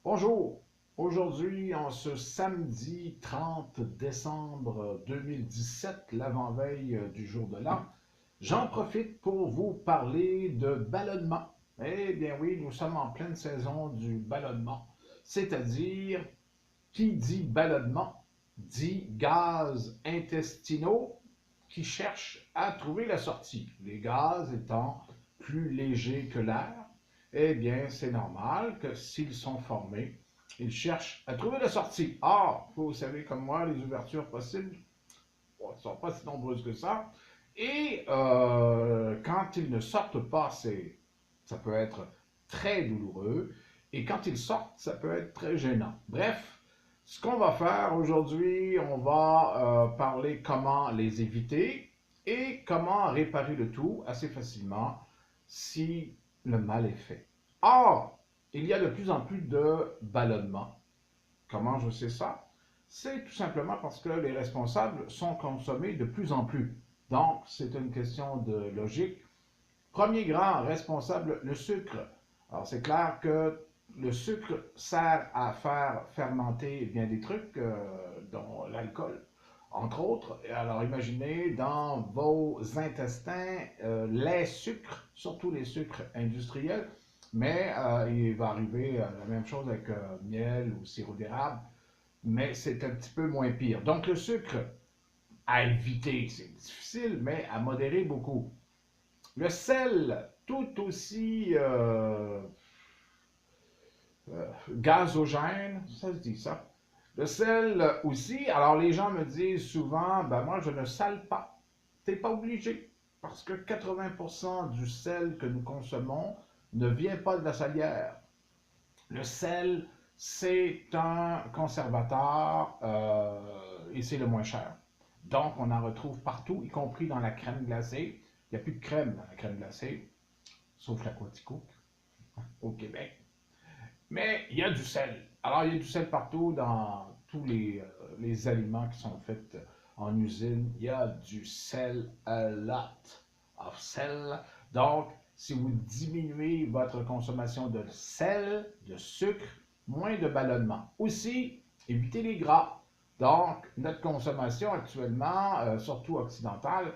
Bonjour, aujourd'hui, en ce samedi 30 décembre 2017, l'avant-veille du jour de l'an, j'en profite pour vous parler de ballonnement. Eh bien oui, nous sommes en pleine saison du ballonnement, c'est-à-dire, qui dit ballonnement, dit gaz intestinaux qui cherchent à trouver la sortie. Les gaz étant plus légers que l'air, eh bien, c'est normal que s'ils sont formés, ils cherchent à trouver la sortie. Or, vous savez comme moi, les ouvertures possibles ne sont pas si nombreuses que ça. Et quand ils ne sortent pas, ça peut être très douloureux. Et quand ils sortent, ça peut être très gênant. Bref, ce qu'on va faire aujourd'hui, on va parler comment les éviter et comment réparer le tout assez facilement si le mal est fait. Or, il y a de plus en plus de ballonnements. Comment je sais ça? C'est tout simplement parce que les responsables sont consommés de plus en plus. Donc, c'est une question de logique. Premier grand responsable, le sucre. Alors, c'est clair que le sucre sert à faire fermenter bien des trucs, dont l'alcool, entre autres. Alors, imaginez dans vos intestins les sucres, surtout les sucres industriels, mais il va arriver la même chose avec miel ou sirop d'érable, mais c'est un petit peu moins pire. Donc, le sucre, à éviter, c'est difficile, mais à modérer beaucoup. Le sel, tout aussi gazogène, ça se dit ça. Le sel aussi, alors les gens me disent souvent, ben moi je ne sale pas. T'es pas obligé, parce que 80% du sel que nous consommons ne vient pas de la salière. Le sel, c'est un conservateur et c'est le moins cher. Donc, on en retrouve partout, y compris dans la crème glacée. Il n'y a plus de crème dans la crème glacée, sauf la Quaticook au Québec. Mais il y a du sel. Alors, il y a du sel partout dans tous les aliments qui sont faits en usine. Il y a du sel, a lot of sel. Donc, si vous diminuez votre consommation de sel, de sucre, moins de ballonnement. Aussi, évitez les gras. Donc, notre consommation actuellement, surtout occidentale,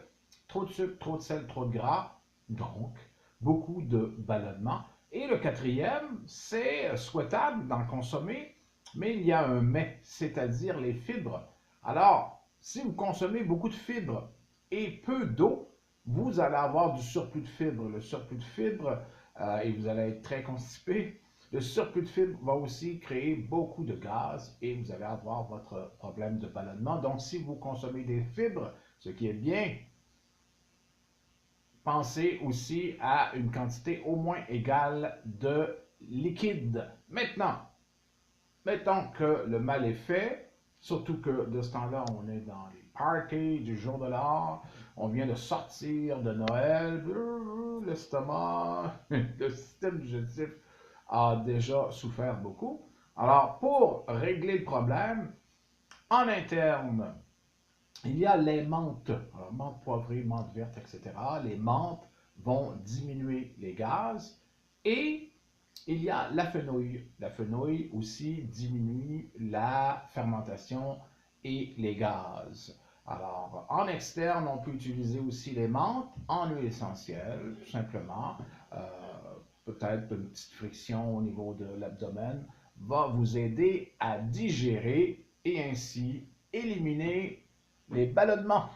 trop de sucre, trop de sel, trop de gras. Donc, beaucoup de ballonnement. Et le quatrième, c'est souhaitable d'en consommer, mais il y a un mais, c'est-à-dire les fibres. Alors, si vous consommez beaucoup de fibres et peu d'eau, vous allez avoir du surplus de fibres. Le surplus de fibres, et vous allez être très constipé. Le surplus de fibres va aussi créer beaucoup de gaz et vous allez avoir votre problème de ballonnement. Donc, si vous consommez des fibres, ce qui est bien, pensez aussi à une quantité au moins égale de liquide. Maintenant, mettons que le mal est fait, surtout que de ce temps-là, on est dans les parties du jour de l'an, on vient de sortir de Noël, l'estomac, le système digestif a déjà souffert beaucoup. Alors, pour régler le problème, en interne, il y a les menthes, alors, menthe poivrée, menthe verte, etc. Les menthes vont diminuer les gaz et il y a la fenouil. La fenouil aussi diminue la fermentation et les gaz. Alors, en externe, on peut utiliser aussi les menthes en huile essentielle, tout simplement. Euh, Peut-être une petite friction au niveau de l'abdomen va vous aider à digérer et ainsi éliminer les ballonnements.